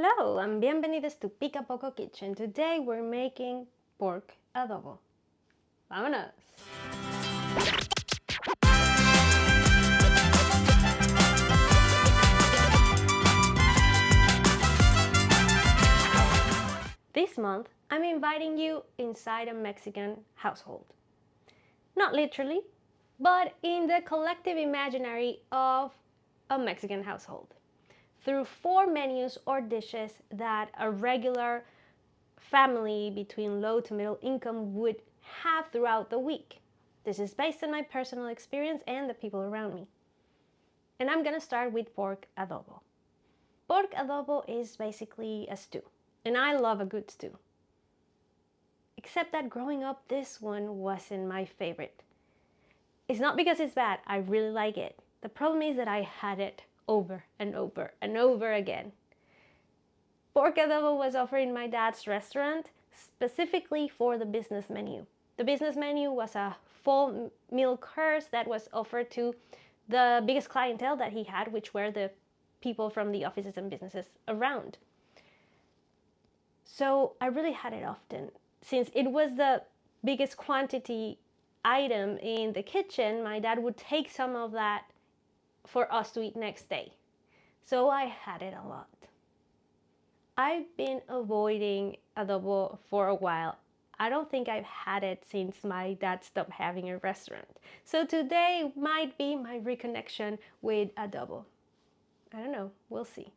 Hello and bienvenidos to Pica Poco Kitchen. Today we're making pork adobo. ¡Vámonos! This month I'm inviting you inside a Mexican household. Not literally, but in the collective imaginary of a Mexican household. Through 4 menus or dishes that a regular family between low to middle income would have throughout the week. This is based on my personal experience and the people around me. And I'm gonna start with pork adobo. Pork adobo is basically a stew, and I love a good stew. Except that growing up, this one wasn't my favorite. It's not because it's bad, I really like it. The problem is that I had it over and over and over again. Pork adobo was offered in my dad's restaurant specifically for the business menu. The business menu was a full meal course that was offered to the biggest clientele that he had, which were the people from the offices and businesses around. So I really had it often. Since it was the biggest quantity item in the kitchen, my dad would take some of that for us to eat next day. So I had it a lot. I've been avoiding adobo for a while. I don't think I've had it since my dad stopped having a restaurant. So today might be my reconnection with adobo. I don't know, we'll see.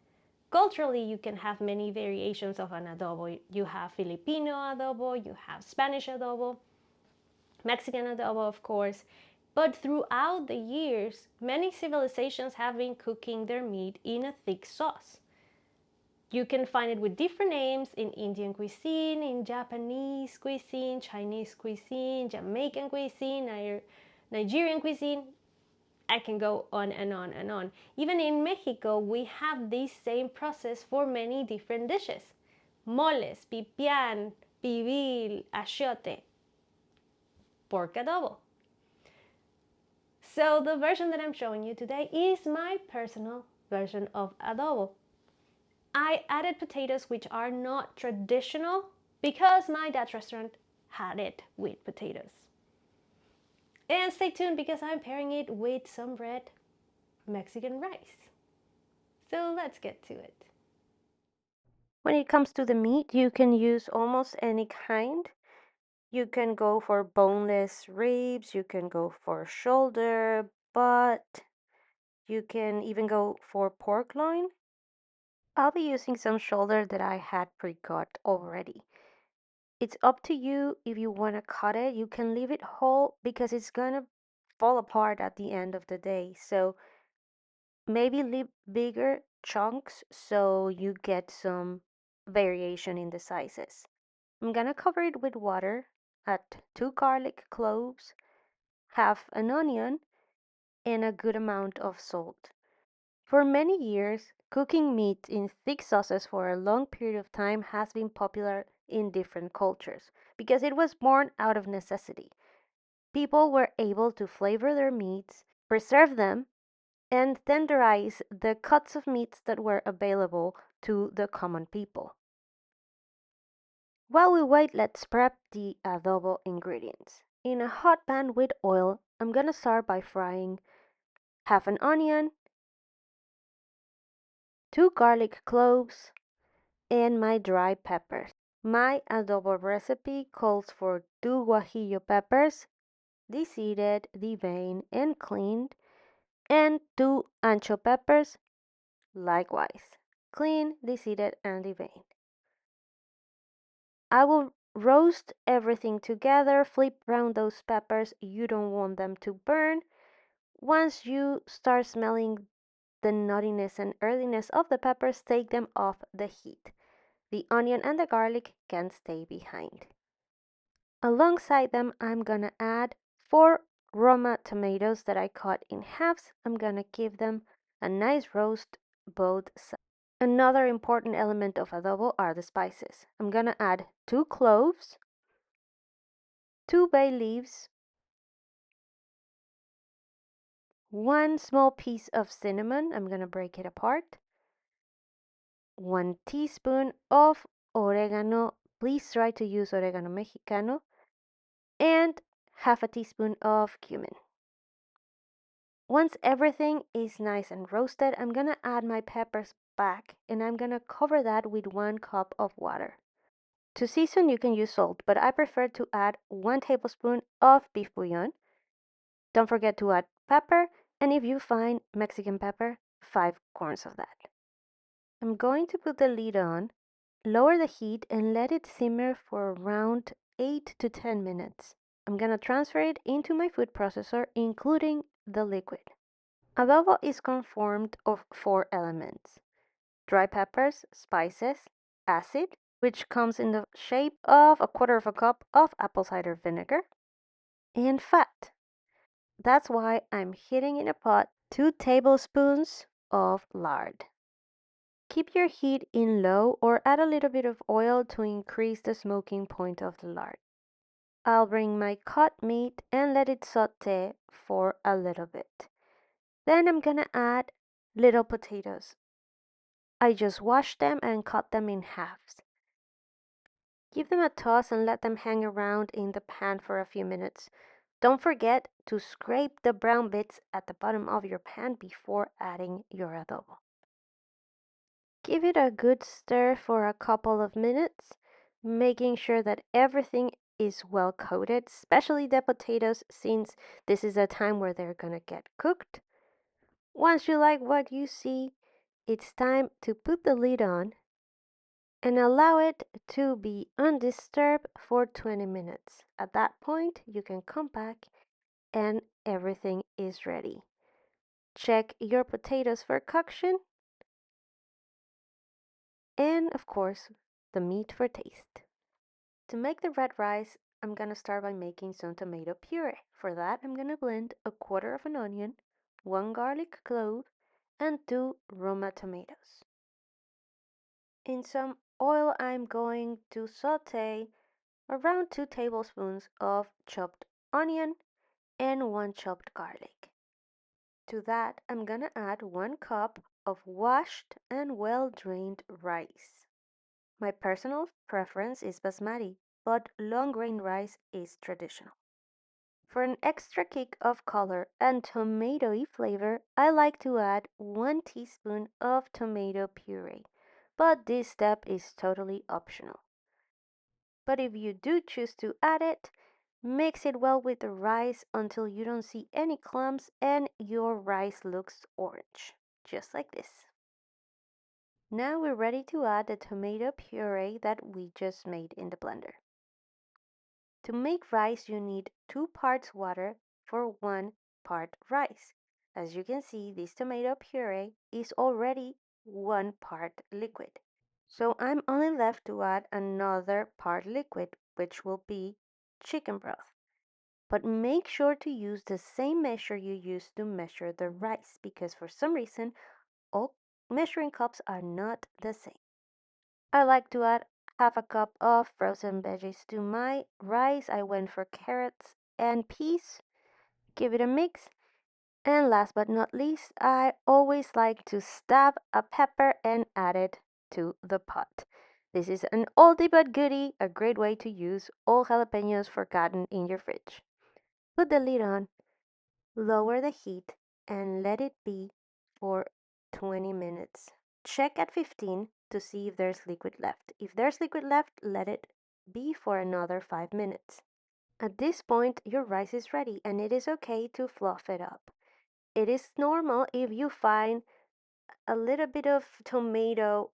Culturally, you can have many variations of an adobo. You have Filipino adobo, you have Spanish adobo, Mexican adobo, of course. But throughout the years, many civilizations have been cooking their meat in a thick sauce. You can find it with different names in Indian cuisine, in Japanese cuisine, Chinese cuisine, Jamaican cuisine, Nigerian cuisine. I can go on and on and on. Even in Mexico, we have this same process for many different dishes. Moles, pipián, pibil, achiote, pork adobo. So the version that I'm showing you today is my personal version of adobo. I added potatoes which are not traditional because my dad's restaurant had it with potatoes. And stay tuned because I'm pairing it with some red Mexican rice. So let's get to it. When it comes to the meat, you can use almost any kind. You can go for boneless ribs, you can go for shoulder, butt, you can even go for pork loin. I'll be using some shoulder that I had pre-cut already. It's up to you if you want to cut it. You can leave it whole because it's gonna fall apart at the end of the day. So maybe leave bigger chunks so you get some variation in the sizes. I'm gonna cover it with water, add 2 garlic cloves, half an onion, and a good amount of salt. For many years, cooking meat in thick sauces for a long period of time has been popular in different cultures because it was born out of necessity. People were able to flavor their meats, preserve them, and tenderize the cuts of meats that were available to the common people. While we wait, let's prep the adobo ingredients. In a hot pan with oil, I'm gonna start by frying half an onion, 2 garlic cloves, and my dry peppers. My adobo recipe calls for 2 guajillo peppers, deseeded, deveined, and cleaned, and 2 ancho peppers, likewise, cleaned, deseeded, and deveined. I will roast everything together, flip around those peppers, you don't want them to burn. Once you start smelling the nuttiness and earthiness of the peppers, take them off the heat. The onion and the garlic can stay behind. Alongside them, I'm gonna add 4 Roma tomatoes that I cut in halves. I'm gonna give them a nice roast both sides. Another important element of adobo are the spices. I'm gonna add 2 cloves, 2 bay leaves, 1 small piece of cinnamon. I'm gonna break it apart. 1 teaspoon of oregano. Please try to use oregano mexicano. And half a teaspoon of cumin. Once everything is nice and roasted, I'm gonna add my peppers back and I'm gonna cover that with 1 cup of water. To season, you can use salt, but I prefer to add 1 tablespoon of beef bouillon. Don't forget to add pepper, and if you find Mexican pepper, 5 corns of that. I'm going to put the lid on, lower the heat, and let it simmer for around 8 to 10 minutes. I'm gonna transfer it into my food processor, including the liquid. Adobo is conformed of 4 elements: dry peppers, spices, acid, which comes in the shape of a quarter of a cup of apple cider vinegar, and fat. That's why I'm heating in a pot 2 tablespoons of lard. Keep your heat in low or add a little bit of oil to increase the smoking point of the lard. I'll bring my cut meat and let it saute for a little bit. Then I'm gonna add little potatoes. I just washed them and cut them in halves. Give them a toss and let them hang around in the pan for a few minutes. Don't forget to scrape the brown bits at the bottom of your pan before adding your adobo. Give it a good stir for a couple of minutes, making sure that everything is well coated, especially the potatoes, since this is a time where they're gonna get cooked. Once you like what you see, it's time to put the lid on and allow it to be undisturbed for 20 minutes. At that point, you can come back and everything is ready. Check your potatoes for coction and, of course, the meat for taste. To make the red rice, I'm gonna start by making some tomato puree. For that, I'm gonna blend a quarter of an onion, 1 garlic clove, and 2 Roma tomatoes. In some oil, I'm going to saute around 2 tablespoons of chopped onion and 1 chopped garlic. To that, I'm gonna add 1 cup of washed and well drained rice. My personal preference is basmati, but long grain rice is traditional. For an extra kick of color and tomatoey flavor, I like to add 1 teaspoon of tomato puree, but this step is totally optional. But if you do choose to add it, mix it well with the rice until you don't see any clumps and your rice looks orange, just like this. Now we're ready to add the tomato puree that we just made in the blender. To make rice, you need 2 parts water for 1 part rice. As you can see, this tomato puree is already 1 part liquid. So I'm only left to add another part liquid, which will be chicken broth. But make sure to use the same measure you used to measure the rice, because for some reason all measuring cups are not the same. I like to add half a cup of frozen veggies to my rice. I went for carrots and peas. Give it a mix. And last but not least, I always like to stab a pepper and add it to the pot. This is an oldie but goodie, a great way to use all jalapenos forgotten in your fridge. Put the lid on, lower the heat, and let it be for 20 minutes. Check at 15 to see if there's liquid left. If there's liquid left, let it be for another 5 minutes. At this point, your rice is ready and it is okay to fluff it up. It is normal if you find a little bit of tomato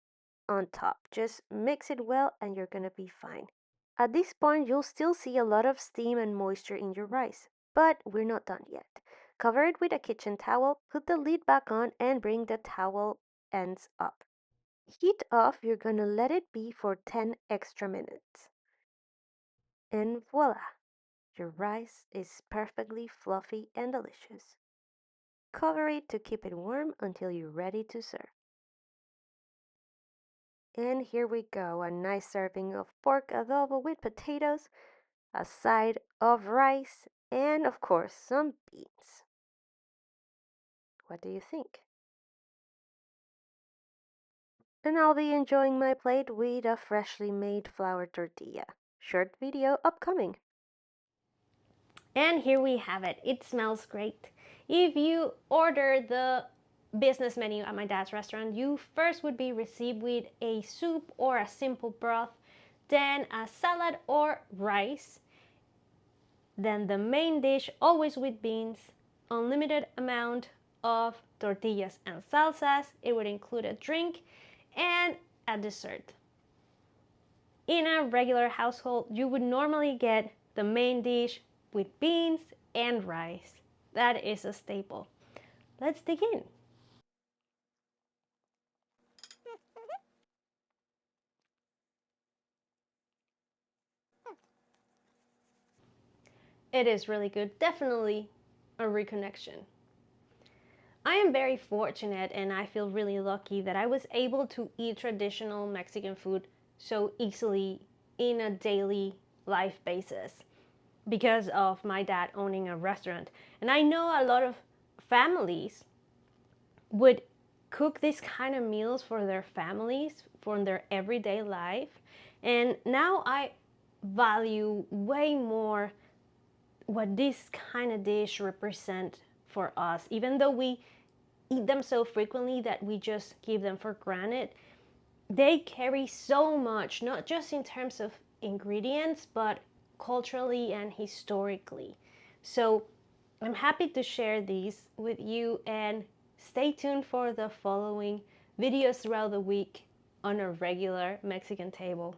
on top. Just mix it well and you're gonna be fine. At this point, you'll still see a lot of steam and moisture in your rice, but we're not done yet. Cover it with a kitchen towel, put the lid back on, and bring the towel ends up. Heat off, you're gonna let it be for 10 extra minutes. And voila, your rice is perfectly fluffy and delicious. Cover it to keep it warm until you're ready to serve. And here we go, a nice serving of pork adobo with potatoes, a side of rice, and of course some beans. What do you think? And I'll be enjoying my plate with a freshly made flour tortilla. Short video upcoming. And here we have it. It smells great. If you order the business menu at my dad's restaurant, you first would be received with a soup or a simple broth, then a salad or rice, then the main dish, always with beans, unlimited amount of tortillas and salsas. It would include a drink and a dessert. In a regular household, you would normally get the main dish with beans and rice. That is a staple. Let's dig in. It is really good, definitely a reconnection. I am very fortunate and I feel really lucky that I was able to eat traditional Mexican food so easily in a daily life basis because of my dad owning a restaurant. And I know a lot of families would cook these kind of meals for their families, for their everyday life. And now I value way more what this kind of dish represent for us, even though we eat them so frequently that we just give them for granted. They carry so much, not just in terms of ingredients, but culturally and historically. So I'm happy to share these with you, and stay tuned for the following videos throughout the week on a regular Mexican table.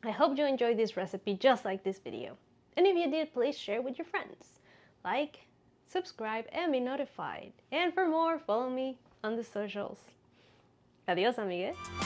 I hope you enjoyed this recipe just like this video. And if you did, please share with your friends. Like, subscribe, and be notified. And for more, follow me on the socials. Adios, amigues.